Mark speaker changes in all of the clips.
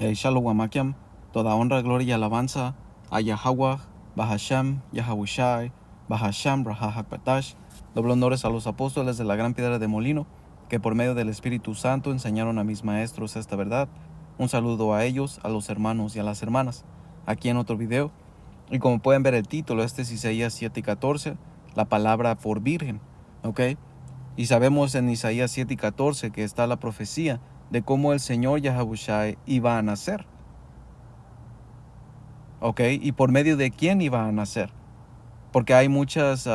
Speaker 1: Shalom Amakiam, toda honra, gloria y alabanza a Yahweh, Bahasham, Yahawashi, Bahasham, Rahahakbatash. Doble honores a los apóstoles de la gran piedra de molino, que por medio del Espíritu Santo enseñaron a mis maestros esta verdad. Un saludo a ellos, a los hermanos y a las hermanas. Aquí en otro video. Y como pueden ver el título, este es Isaías 7:14, la palabra por virgen, ¿ok? Y sabemos en Isaías 7:14 que está la profecía de cómo el Señor Yahawashi iba a nacer, ¿ok? Y por medio de quién iba a nacer. Porque hay muchas,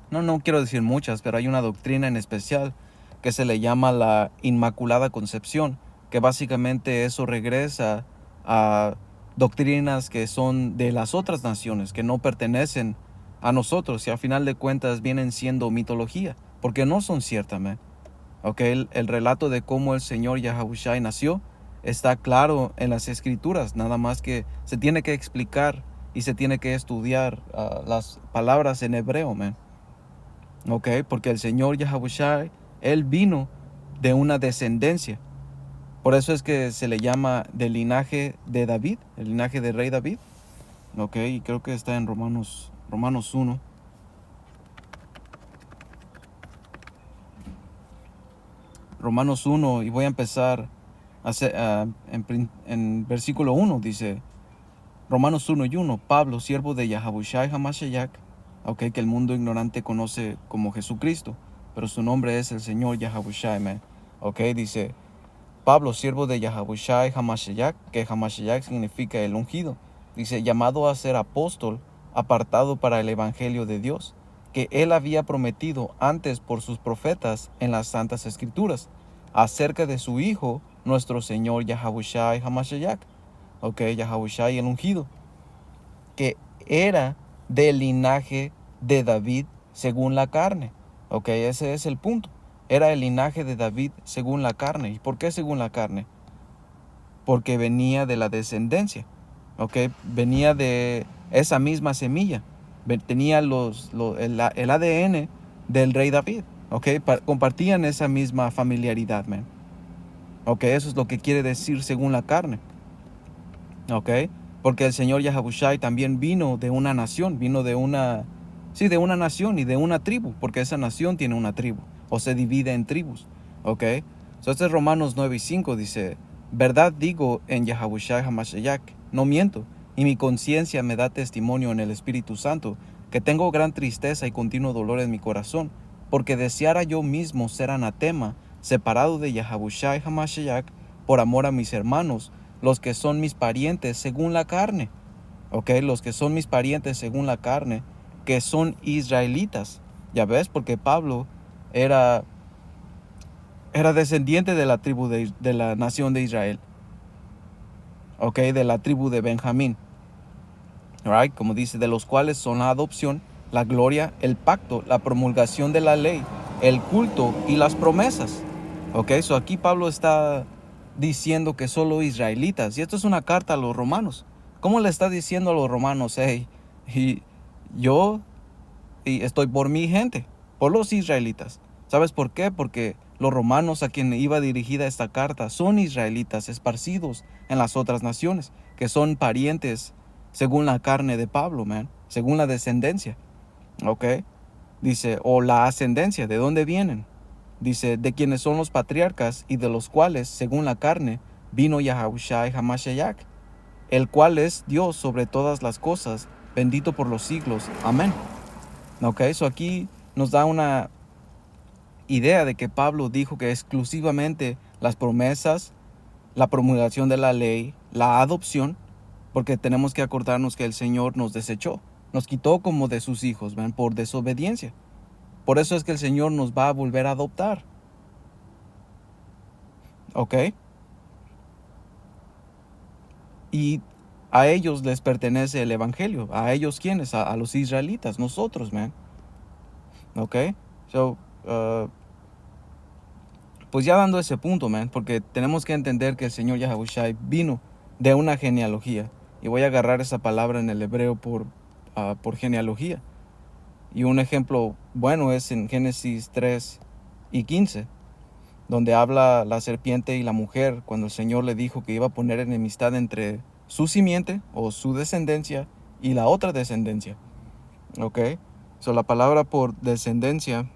Speaker 1: no quiero decir muchas, pero hay una doctrina en especial que se le llama la Inmaculada Concepción, que básicamente eso regresa a doctrinas que son de las otras naciones, que no pertenecen a nosotros y al final de cuentas vienen siendo mitología, porque no son ciertas, man. Okay, el relato de cómo el Señor Yahawashi nació está claro en las Escrituras, nada más que se tiene que explicar y se tiene que estudiar las palabras en hebreo, man. Okay, porque el Señor Yahawashi, Él vino de una descendencia. Por eso es que se le llama del linaje de David, el linaje del rey David. Okay, y creo que está en Romanos 1. Romanos 1, y voy a empezar en versículo 1, dice, Romanos 1:1, Pablo, siervo de Yahawashi Hamashiach, que el mundo ignorante conoce como Jesucristo, pero su nombre es el Señor Yahawashi, man. Dice, Pablo, siervo de Yahawashi Hamashiach, que Hamashiach significa el ungido, dice, llamado a ser apóstol, apartado para el evangelio de Dios, que él había prometido antes por sus profetas en las santas escrituras, acerca de su Hijo, nuestro Señor Yahawashi Hamashiach, Yahawashi el ungido, que era del linaje de David según la carne. Ese es el punto. Era el linaje de David según la carne. ¿Y por qué según la carne? Porque venía de la descendencia. Venía de esa misma semilla. Tenía el ADN del rey David. Compartían esa misma familiaridad, man. Eso es lo que quiere decir según la carne. Porque el Señor Yahawashi también vino de una nación, de una nación y de una tribu, porque esa nación tiene una tribu, o se divide en tribus, Este es Romanos 9:5, dice, verdad digo en Yahawashi Hamashiach, no miento, y mi conciencia me da testimonio en el Espíritu Santo, que tengo gran tristeza y continuo dolor en mi corazón, porque deseara yo mismo ser anatema, separado de Yahawashi Hamashiach, por amor a mis hermanos, los que son mis parientes según la carne, los que son mis parientes según la carne, que son israelitas, ya ves, porque Pablo era descendiente de la tribu de la nación de Israel, de la tribu de Benjamín, como dice, de los cuales son la adopción, la gloria, el pacto, la promulgación de la ley, el culto y las promesas. Aquí Pablo está diciendo que solo israelitas, y esto es una carta a los romanos. ¿Cómo le está diciendo a los romanos? Yo estoy por mi gente, por los israelitas. ¿Sabes por qué? Porque los romanos a quien iba dirigida esta carta son israelitas esparcidos en las otras naciones, que son parientes según la carne de Pablo, man, según la descendencia. Dice, o la ascendencia, ¿de dónde vienen? Dice, de quienes son los patriarcas y de los cuales, según la carne, vino Yahawashi Hamashiach, el cual es Dios sobre todas las cosas, bendito por los siglos. Amén. Aquí nos da una idea de que Pablo dijo que exclusivamente las promesas, la promulgación de la ley, la adopción, porque tenemos que acordarnos que el Señor nos desechó, nos quitó como de sus hijos, ¿ven? Por desobediencia. Por eso es que el Señor nos va a volver a adoptar. Y a ellos les pertenece el evangelio. ¿A ellos quiénes? A los israelitas, nosotros, man. Pues ya dando ese punto, man, porque tenemos que entender que el Señor Yahawashi vino de una genealogía. Y voy a agarrar esa palabra en el hebreo por genealogía. Y un ejemplo bueno es en Génesis 3:15. donde habla la serpiente y la mujer, cuando el Señor le dijo que iba a poner enemistad entre su simiente o su descendencia y la otra descendencia. ¿Ok? So, la palabra por descendencia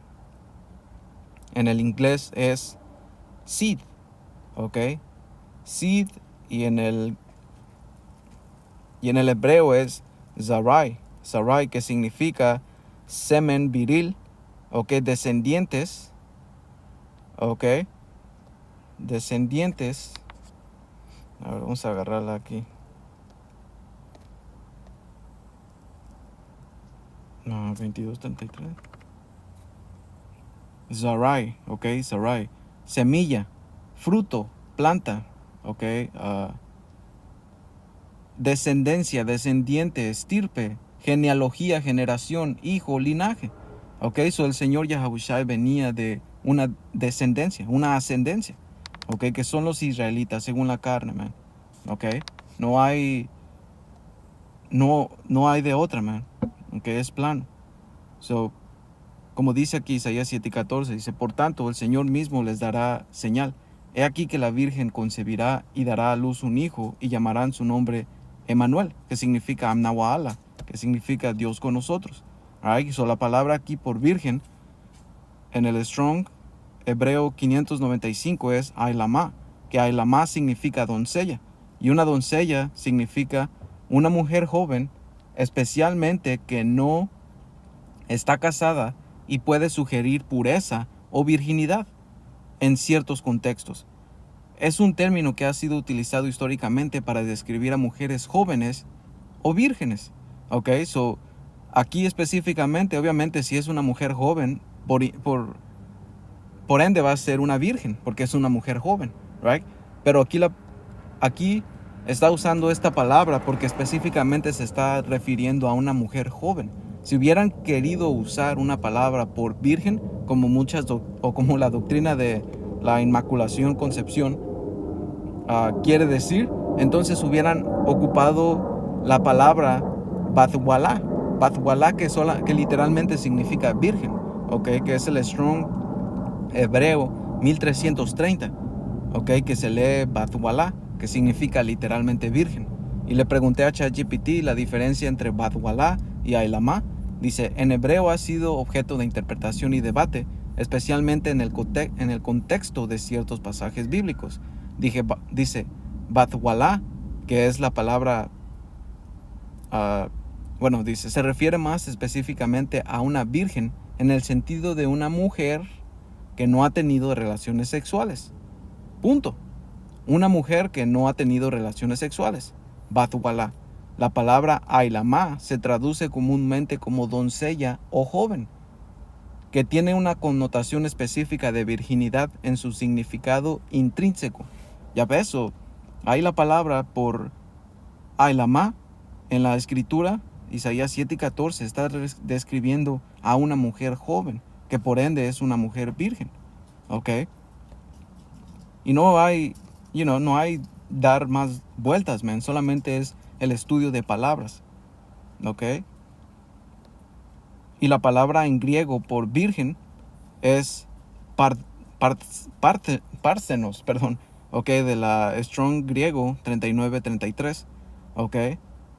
Speaker 1: en el inglés es seed. ¿Ok? Seed, y en el hebreo es zarai. Zarai, que significa semen viril. ¿Ok? Descendientes. ¿Ok? Descendientes. A ver, vamos a agarrarla aquí. No, 22:33. Zarai, ok, zarai. Semilla, fruto, planta, ok. Descendencia, descendiente, estirpe, genealogía, generación, hijo, linaje. Ok, so el Señor Yahushua venía de una descendencia, una ascendencia. Ok, que son los israelitas según la carne, man. Ok, no hay, no hay de otra, man. Ok, es plano. So, como dice aquí Isaías 7:14, dice, por tanto, el Señor mismo les dará señal. He aquí que la Virgen concebirá y dará a luz un hijo, y llamarán su nombre Emmanuel, que significa Amnawaala, que significa Dios con nosotros. Right? So, la palabra aquí por virgen, en el Strong hebreo 595 es Ailamá, que Ailamá significa doncella. Y una doncella significa una mujer joven, especialmente que no está casada y puede sugerir pureza o virginidad en ciertos contextos. Es un término que ha sido utilizado históricamente para describir a mujeres jóvenes o vírgenes. Ok, so aquí específicamente, obviamente, si es una mujer joven, por ende va a ser una virgen, porque es una mujer joven, right? Pero aquí está usando esta palabra porque específicamente se está refiriendo a una mujer joven. Si hubieran querido usar una palabra por virgen, como o como la doctrina de la Inmaculación Concepción quiere decir, entonces hubieran ocupado la palabra Bathwalá. Bathwalá, que literalmente significa virgen, okay, que es el Strong hebreo 1330, okay, que se lee Bathwalá, que significa literalmente virgen. Y le pregunté a ChatGPT la diferencia entre Bathwalá y Ailamá. Dice, en hebreo ha sido objeto de interpretación y debate, especialmente en el contexto de ciertos pasajes bíblicos. Dice, Bathwalá, que es la palabra, dice, se refiere más específicamente a una virgen en el sentido de una mujer que no ha tenido relaciones sexuales. Punto. Una mujer que no ha tenido relaciones sexuales. Bathwalá. La palabra Ailamá se traduce comúnmente como doncella o joven, que tiene una connotación específica de virginidad en su significado intrínseco. Ya ves, hay la palabra por Ailamá en la escritura. Isaías 7:14 está describiendo a una mujer joven, que por ende es una mujer virgen. ¿Ok? Y no hay, no hay dar más vueltas, man. Solamente es el estudio de palabras. ¿Ok? Y la palabra en griego por virgen es parthenos, perdón. ¿Ok? De la Strong griego 39:33. ¿Ok?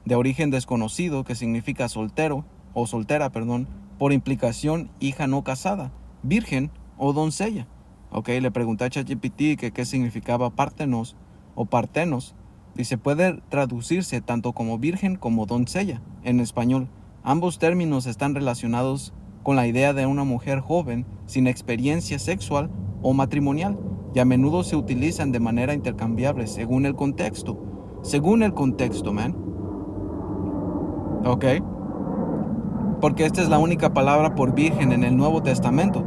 Speaker 1: De origen desconocido, que significa soltero o soltera, perdón, por implicación hija no casada, virgen o doncella. Ok, le pregunté a ChatGPT que qué significaba partenos o partenos. Dice, puede traducirse tanto como virgen como doncella en español. Ambos términos están relacionados con la idea de una mujer joven sin experiencia sexual o matrimonial, y a menudo se utilizan de manera intercambiable según el contexto. Según el contexto, man. Ok. Porque esta es la única palabra por virgen en el Nuevo Testamento.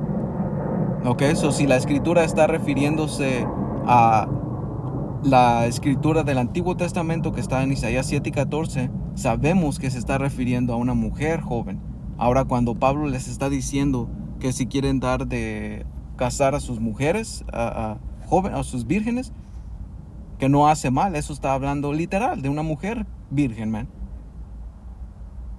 Speaker 1: Ok, so si la escritura está refiriéndose a la escritura del Antiguo Testamento que está en Isaías 7:14, sabemos que se está refiriendo a una mujer joven. Ahora, cuando Pablo les está diciendo que si quieren dar de casar a sus mujeres, a sus vírgenes, que no hace mal, eso está hablando literal de una mujer virgen, man.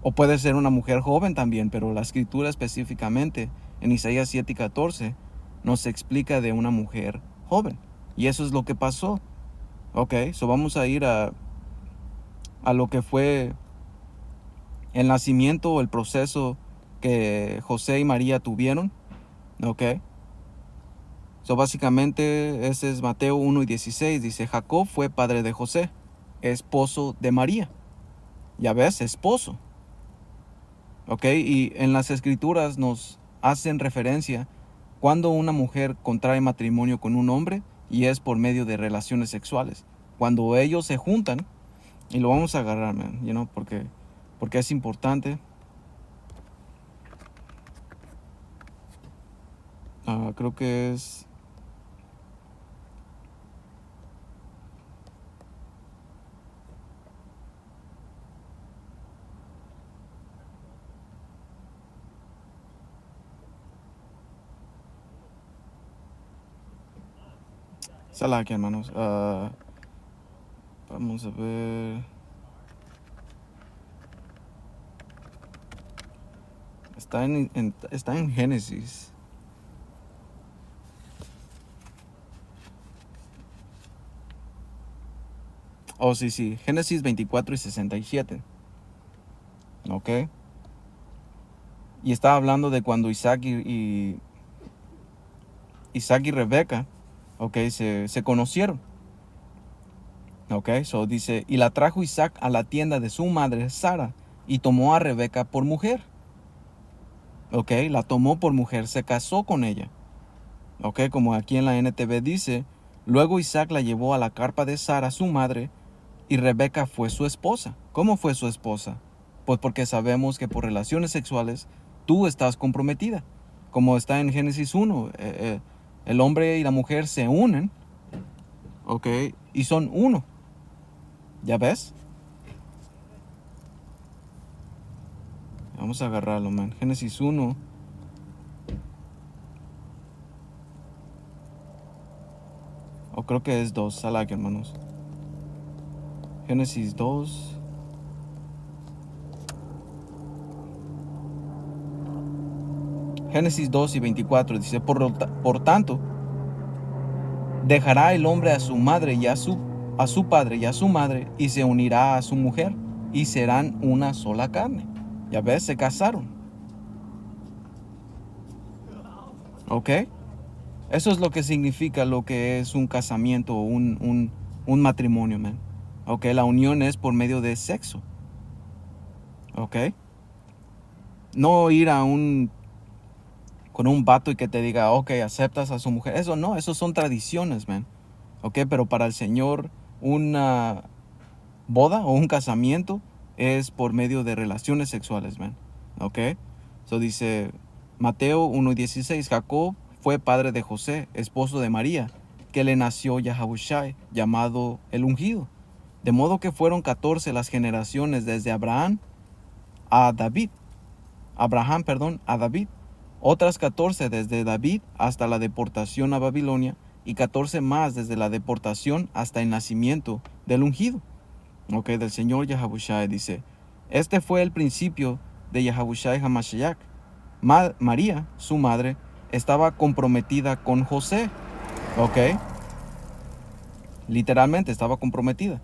Speaker 1: O puede ser una mujer joven también, pero la escritura específicamente en Isaías 7:14 nos explica de una mujer joven. Y eso es lo que pasó. Ok, so vamos a ir a lo que fue el nacimiento o el proceso que José y María tuvieron. Ok. So básicamente ese es Mateo 1:16. Dice, Jacob fue padre de José, esposo de María. Ya ves, esposo. Ok, y en las escrituras nos hacen referencia cuando una mujer contrae matrimonio con un hombre y es por medio de relaciones sexuales. Cuando ellos se juntan, y lo vamos a agarrar, man, porque es importante. Creo que es... Sala aquí, hermanos. Vamos a ver. Está en Génesis. Oh, sí. Génesis 24:67. Ok. Y está hablando de cuando Isaac y Rebeca, ok, se conocieron. Ok, so dice, y la trajo Isaac a la tienda de su madre Sara y tomó a Rebeca por mujer. Ok, la tomó por mujer, se casó con ella. Ok, como aquí en la NTV dice, luego Isaac la llevó a la carpa de Sara, su madre, y Rebeca fue su esposa. ¿Cómo fue su esposa? Pues porque sabemos que por relaciones sexuales tú estás comprometida. Como está en Génesis 1, el hombre y la mujer se unen, ok, y son uno. ¿Ya ves? Vamos a agarrarlo, man. Génesis 1. O creo que es 2. Salak, hermanos. Génesis 2. Génesis 2:24 dice, por tanto, dejará el hombre a su madre y a su padre y a su madre, y se unirá a su mujer, y serán una sola carne. Ya ves, se casaron. ¿Ok? Eso es lo que significa lo que es un casamiento o un matrimonio, man. ¿Ok? La unión es por medio de sexo. ¿Ok? No ir con un vato y que te diga, ok, aceptas a su mujer. Eso no, eso son tradiciones, man. ¿Ok? Pero para el Señor, una boda o un casamiento es por medio de relaciones sexuales, man. ¿Ok? So dice Mateo 1:16, Jacob fue padre de José, esposo de María, que le nació Yahabushai, llamado el ungido. De modo que fueron 14 las generaciones desde Abraham, a David. Otras 14 desde David hasta la deportación a Babilonia y 14 más desde la deportación hasta el nacimiento del ungido. Ok, del Señor Yahabushai dice, este fue el principio de Yahabushai Hamashiach. María, su madre, estaba comprometida con José. Ok, literalmente estaba comprometida.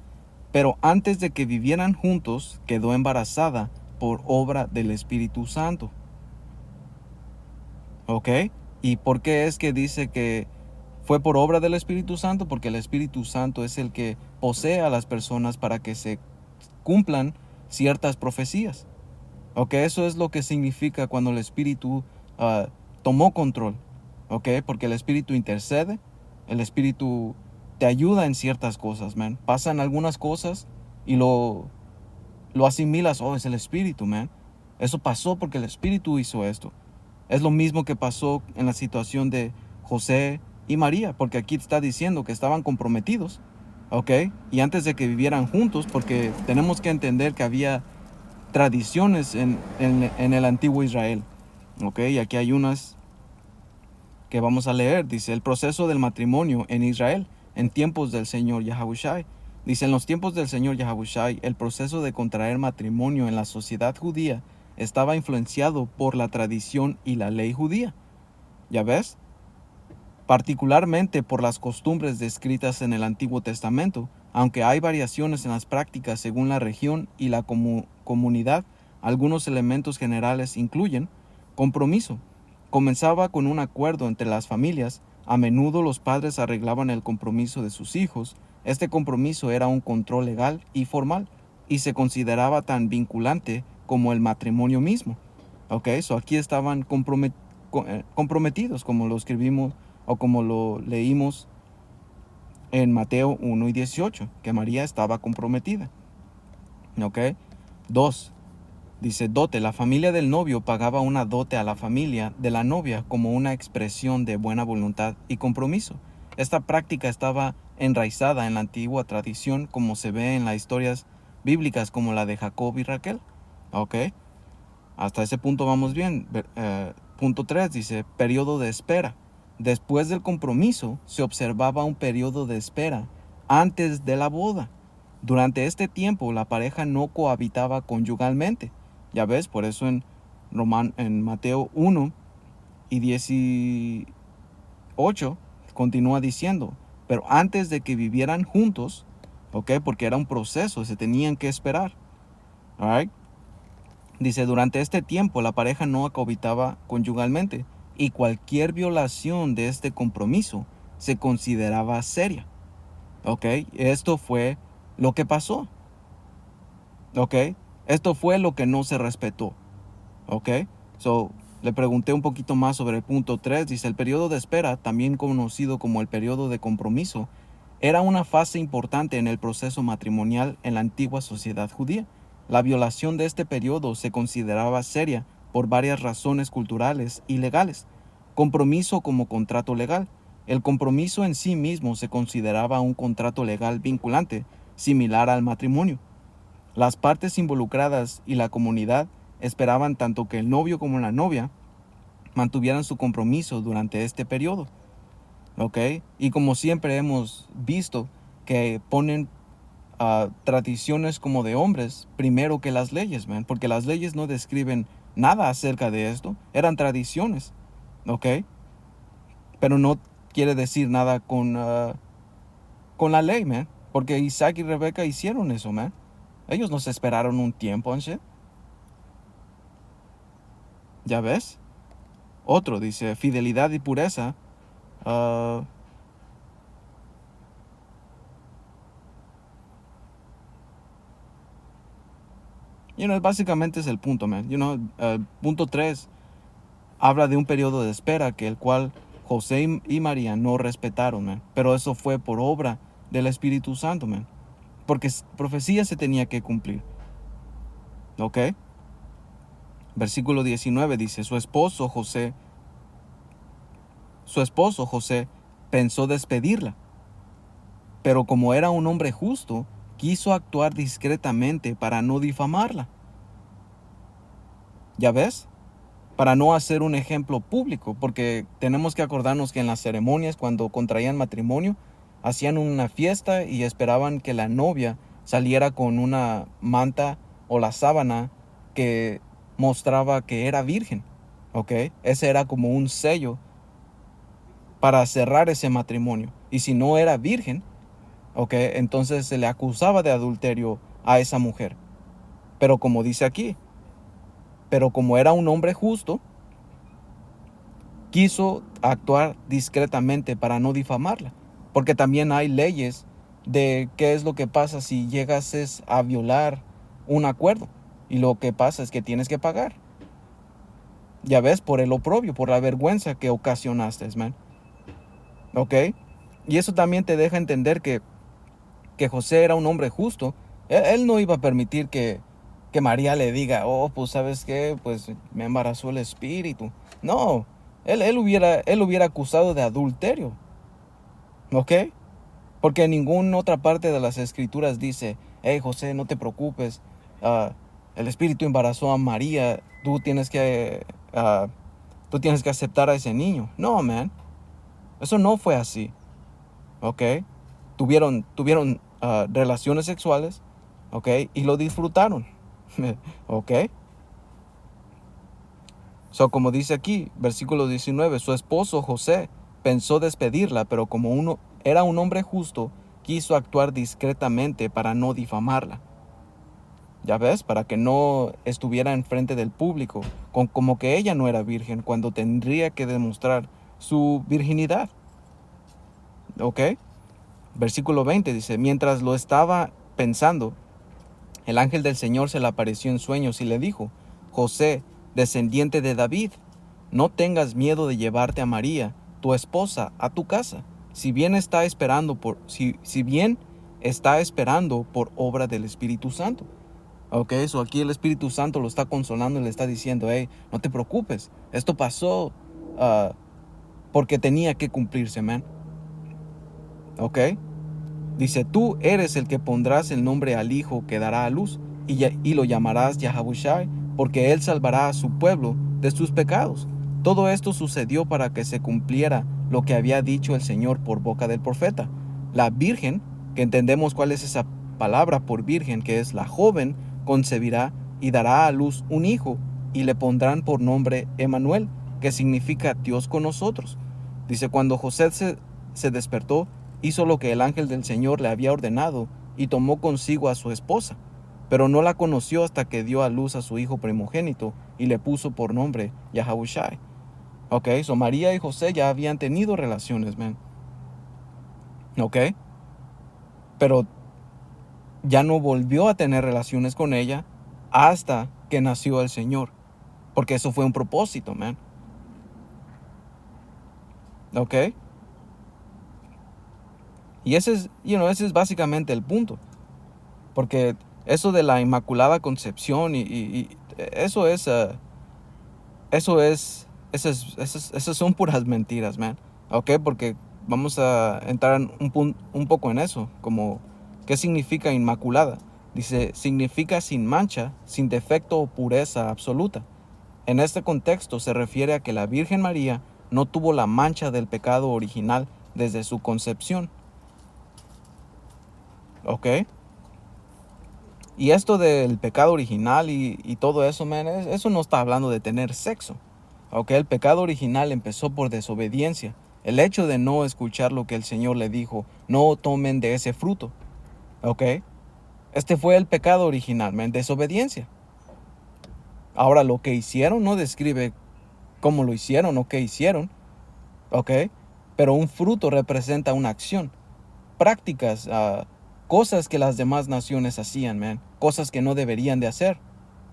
Speaker 1: Pero antes de que vivieran juntos, quedó embarazada por obra del Espíritu Santo. ¿Ok? ¿Y por qué es que dice que fue por obra del Espíritu Santo? Porque el Espíritu Santo es el que posee a las personas para que se cumplan ciertas profecías. ¿Ok? Eso es lo que significa cuando el Espíritu tomó control. ¿Ok? Porque el Espíritu intercede, el Espíritu te ayuda en ciertas cosas, man. Pasan algunas cosas y lo asimilas, oh, es el Espíritu, man. Eso pasó porque el Espíritu hizo esto. Es lo mismo que pasó en la situación de José y María, porque aquí está diciendo que estaban comprometidos, ¿ok? Y antes de que vivieran juntos, porque tenemos que entender que había tradiciones en el antiguo Israel, ¿ok? Y aquí hay unas que vamos a leer. Dice, el proceso del matrimonio en Israel en tiempos del Señor Yahabushai. Dice, en los tiempos del Señor Yahabushai, el proceso de contraer matrimonio en la sociedad judía estaba influenciado por la tradición y la ley judía. ¿Ya ves? particularmente por las costumbres descritas en el Antiguo Testamento. Aunque hay variaciones en las prácticas según la región y la comunidad, algunos elementos generales incluyen compromiso. Comenzaba con un acuerdo entre las familias. A menudo los padres arreglaban el compromiso de sus hijos. Este compromiso era un control legal y formal y se consideraba tan vinculante como el matrimonio mismo. Ok, aquí estaban comprometidos, como lo escribimos o como lo leímos en Mateo 1 y 18, que María estaba comprometida. Ok, 2. Dice dote. La familia del novio pagaba una dote a la familia de la novia como una expresión de buena voluntad y compromiso. Esta práctica estaba enraizada en la antigua tradición, como se ve en las historias bíblicas como la de Jacob y Raquel. Ok, hasta ese punto vamos bien. Punto 3 dice periodo de espera. Después del compromiso se observaba un periodo de espera antes de la boda. Durante este tiempo la pareja no cohabitaba conyugalmente. Ya ves, por eso en Mateo 1 y 18 continúa diciendo, pero antes de que vivieran juntos, ¿ok? Porque era un proceso, se tenían que esperar. All right? Dice, durante este tiempo la pareja no cohabitaba conyugalmente y cualquier violación de este compromiso se consideraba seria. ¿Ok? Esto fue lo que pasó. ¿Ok? Esto fue lo que no se respetó. ¿Ok? Le pregunté un poquito más sobre el punto 3. Dice, el periodo de espera, también conocido como el periodo de compromiso, era una fase importante en el proceso matrimonial en la antigua sociedad judía. La violación de este periodo se consideraba seria por varias razones culturales y legales. Compromiso como contrato legal. El compromiso en sí mismo se consideraba un contrato legal vinculante, similar al matrimonio. Las partes involucradas y la comunidad esperaban tanto que el novio como la novia mantuvieran su compromiso durante este periodo. ¿Ok? Y como siempre hemos visto que ponen tradiciones como de hombres primero que las leyes, man, porque las leyes no describen nada acerca de esto, eran tradiciones, ¿ok? Pero no quiere decir nada con la ley, man, porque Isaac y Rebeca hicieron eso, man. Ellos no se esperaron un tiempo, and shit. ¿Ya ves? Otro dice, fidelidad y pureza. Básicamente es el punto, man. Punto 3 habla de un periodo de espera que el cual José y María no respetaron, man. Pero eso fue por obra del Espíritu Santo, man. Porque profecía se tenía que cumplir. ¿Ok? Versículo 19 dice, su esposo José pensó despedirla. Pero como era un hombre justo, quiso actuar discretamente para no difamarla. ¿Ya ves? Para no hacer un ejemplo público, porque tenemos que acordarnos que en las ceremonias, cuando contraían matrimonio, hacían una fiesta y esperaban que la novia saliera con una manta o la sábana que mostraba que era virgen, ¿ok? Ese era como un sello para cerrar ese matrimonio. Y si no era virgen, ¿ok? Entonces se le acusaba de adulterio a esa mujer. Pero como dice aquí, pero como era un hombre justo, quiso actuar discretamente para no difamarla. Porque también hay leyes de qué es lo que pasa si llegas a violar un acuerdo. Y lo que pasa es que tienes que pagar. Ya ves, por el oprobio, por la vergüenza que ocasionaste, man. ¿Ok? Y eso también te deja entender que José era un hombre justo. Él no iba a permitir que María le diga, oh, pues sabes qué, pues me embarazó el espíritu. No, él hubiera acusado de adulterio. ¿Ok? Porque en ninguna otra parte de las escrituras dice, hey José, no te preocupes, el espíritu embarazó a María, tú tienes que aceptar a ese niño. No, man, eso no fue así. ¿Ok? Tuvieron relaciones sexuales, ¿ok? Y lo disfrutaron. ¿Ok? Como dice aquí, versículo 19, su esposo José pensó despedirla, pero como uno era un hombre justo, quiso actuar discretamente para no difamarla. Ya ves, para que no estuviera enfrente del público, como que ella no era virgen, cuando tendría que demostrar su virginidad. ¿Ok? Versículo 20 dice, mientras lo estaba pensando, el ángel del Señor se le apareció en sueños y le dijo, José, descendiente de David, no tengas miedo de llevarte a María, tu esposa, a tu casa, si bien está esperando por obra del Espíritu Santo. Ok, eso aquí el Espíritu Santo lo está consolando y le está diciendo, hey, no te preocupes, esto pasó porque tenía que cumplirse, man. Ok. Dice, tú eres el que pondrás el nombre al hijo que dará a luz, y lo llamarás Yahabushai, porque él salvará a su pueblo de sus pecados. Todo esto sucedió para que se cumpliera lo que había dicho el Señor por boca del profeta. La virgen, que entendemos cuál es esa palabra por virgen, que es la joven, concebirá y dará a luz un hijo, y le pondrán por nombre Emmanuel, que significa Dios con nosotros. Dice, cuando José se despertó, hizo lo que el ángel del Señor le había ordenado y tomó consigo a su esposa, pero no la conoció hasta que dio a luz a su hijo primogénito y le puso por nombre Yahabushai. Ok, so María y José ya habían tenido relaciones, man. Ok, pero ya no volvió a tener relaciones con ella hasta que nació el Señor, porque eso fue un propósito, man. Ok, y ese es básicamente el punto. Porque eso de la Inmaculada Concepción y esas son puras mentiras, man. ¿Ok? Porque vamos a entrar un poco en eso, como ¿qué significa Inmaculada? Dice, significa sin mancha, sin defecto o pureza absoluta. En este contexto se refiere a que la Virgen María no tuvo la mancha del pecado original desde su concepción. ¿Ok? Y esto del pecado original y todo eso, man, eso no está hablando de tener sexo. Ok, el pecado original empezó por desobediencia. El hecho de no escuchar lo que el Señor le dijo, no tomen de ese fruto. Ok, este fue el pecado original, man, desobediencia. Ahora, lo que hicieron no describe cómo lo hicieron o qué hicieron. Ok, pero un fruto representa una acción. Prácticas, cosas que las demás naciones hacían, man, cosas que no deberían de hacer,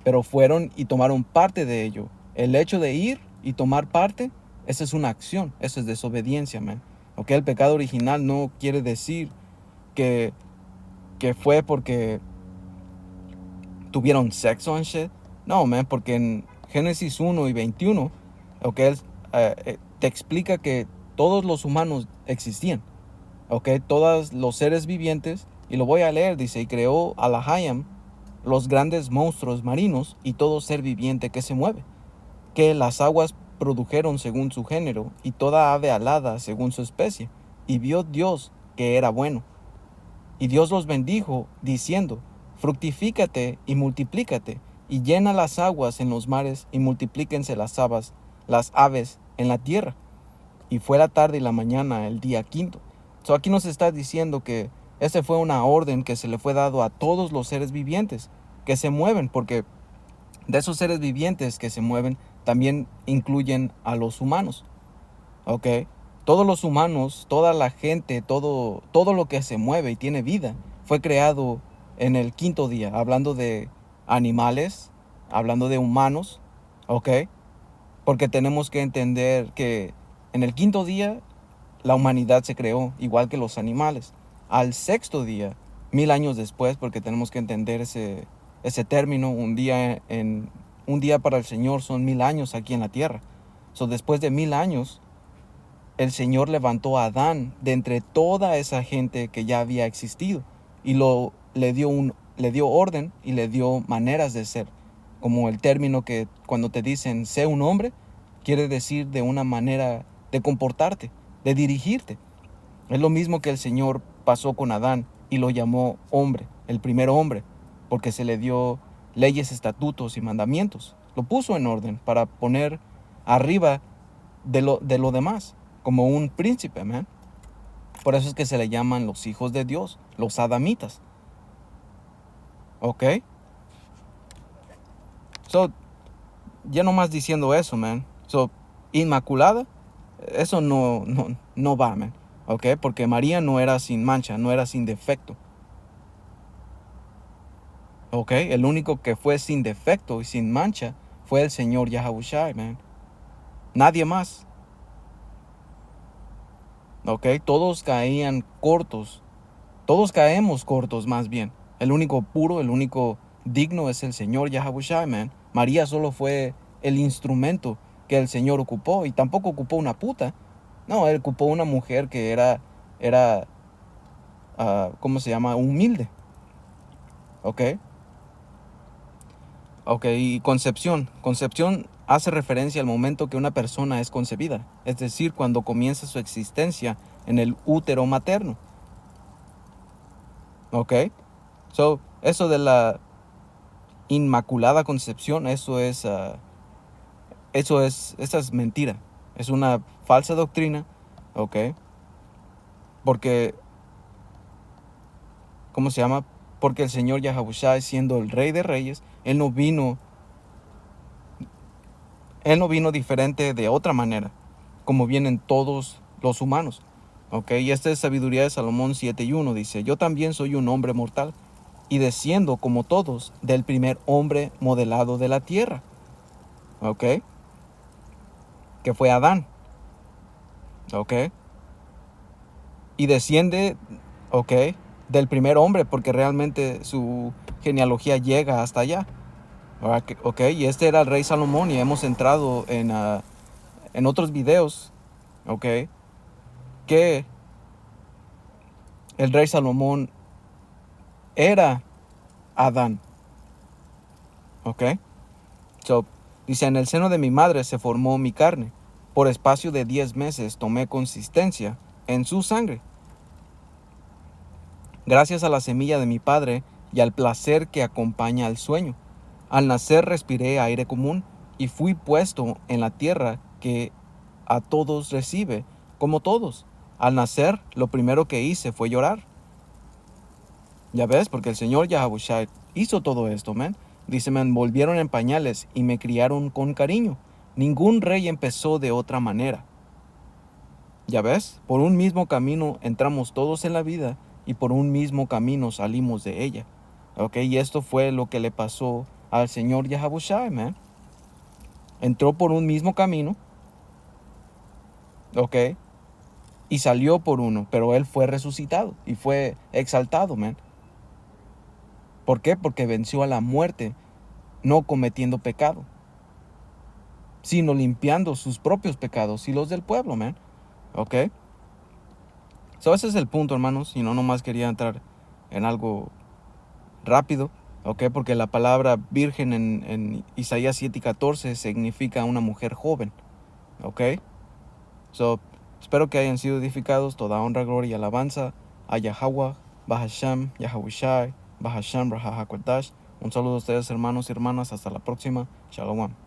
Speaker 1: pero fueron y tomaron parte de ello. El hecho de ir y tomar parte, esa es una acción, eso es desobediencia, man. Ok, el pecado original no quiere decir que, que fue porque tuvieron sexo and shit. No, man, porque en Génesis 1 y 21, ok, te explica que todos los humanos existían. Ok, todos los seres vivientes, y lo voy a leer, dice, y creó a Lahayam los grandes monstruos marinos y todo ser viviente que se mueve, que las aguas produjeron según su género, y toda ave alada según su especie, y vio Dios que era bueno. Y Dios los bendijo, diciendo, fructifícate y multiplícate, y llena las aguas en los mares, y multiplíquense las aves en la tierra. Y fue la tarde y la mañana el día quinto. So aquí nos está diciendo que esta fue una orden que se le fue dado a todos los seres vivientes que se mueven, porque de esos seres vivientes que se mueven también incluyen a los humanos. ¿Ok? Todos los humanos, toda la gente, todo lo que se mueve y tiene vida fue creado en el quinto día, hablando de animales, hablando de humanos. ¿Ok? Porque tenemos que entender que en el quinto día la humanidad se creó, igual que los animales. Al sexto día, 1000 años después, porque tenemos que entender ese término, un día para el Señor son 1000 años aquí en la tierra. So, después de 1000 años, el Señor levantó a Adán de entre toda esa gente que ya había existido y le dio orden y le dio maneras de ser. Como el término que cuando te dicen sé un hombre, quiere decir de una manera de comportarte, de dirigirte. Es lo mismo que el Señor pasó con Adán y lo llamó hombre, el primer hombre, porque se le dio leyes, estatutos y mandamientos. Lo puso en orden para poner arriba de lo demás. como un príncipe, man. Por eso es que se le llaman los hijos de Dios, los adamitas. ¿Ok? So, ya nomás diciendo eso, man. So, inmaculada, eso no va, man. ¿Ok? Porque María no era sin mancha, no era sin defecto. ¿Ok? El único que fue sin defecto y sin mancha fue el Señor Yahawashi, man. Nadie más. ¿Ok? Todos caían cortos. Todos caemos cortos, más bien. El único puro, el único digno es el Señor Yahawashi, man. María solo fue el instrumento que el Señor ocupó. Y tampoco ocupó una puta. No, él ocupó una mujer que era ¿cómo se llama? Humilde. ¿Ok? Ok, y concepción. Concepción hace referencia al momento que una persona es concebida. Es decir, cuando comienza su existencia en el útero materno. ¿Ok? So, eso de la inmaculada concepción, esa es mentira. Es una falsa doctrina, ¿ok? Porque, ¿cómo se llama? Porque el Señor Yahawashi, siendo el Rey de Reyes, Él no vino diferente de otra manera, como vienen todos los humanos, ¿ok? Y esta es sabiduría de Salomón 7:1, dice, yo también soy un hombre mortal, y desciendo como todos del primer hombre modelado de la tierra, ¿ok? Que fue Adán, ¿ok? Y desciende, ¿ok? Del primer hombre, porque realmente su genealogía llega hasta allá, ¿ok? Y este era el rey Salomón, y hemos entrado en otros videos, ¿ok? Que el rey Salomón era Adán, ¿ok? So, dice, en el seno de mi madre se formó mi carne, por espacio de 10 meses tomé consistencia en su sangre. Gracias a la semilla de mi padre y al placer que acompaña al sueño. Al nacer respiré aire común y fui puesto en la tierra que a todos recibe, como todos. Al nacer, lo primero que hice fue llorar. Ya ves, porque el Señor Yahawashi hizo todo esto, man. Dice, me envolvieron en pañales y me criaron con cariño. Ningún rey empezó de otra manera. Ya ves, por un mismo camino entramos todos en la vida y por un mismo camino salimos de ella. ¿Ok? Y esto fue lo que le pasó al Señor Yahawashi, man. Entró por un mismo camino, ¿ok? Y salió por uno, pero él fue resucitado y fue exaltado, man. ¿Por qué? Porque venció a la muerte, no cometiendo pecado, sino limpiando sus propios pecados y los del pueblo, man. ¿Ok? So, ese es el punto, hermanos. Y no nomás quería entrar en algo rápido, ¿ok? Porque la palabra virgen en Isaías 7:14 significa una mujer joven, ¿ok? So, espero que hayan sido edificados. Toda honra, gloria y alabanza a Yahweh, Bahasham, Yahawashi, Bahasham, Rahahakwadash. Un saludo a ustedes, hermanos y hermanas. Hasta la próxima. Shalom.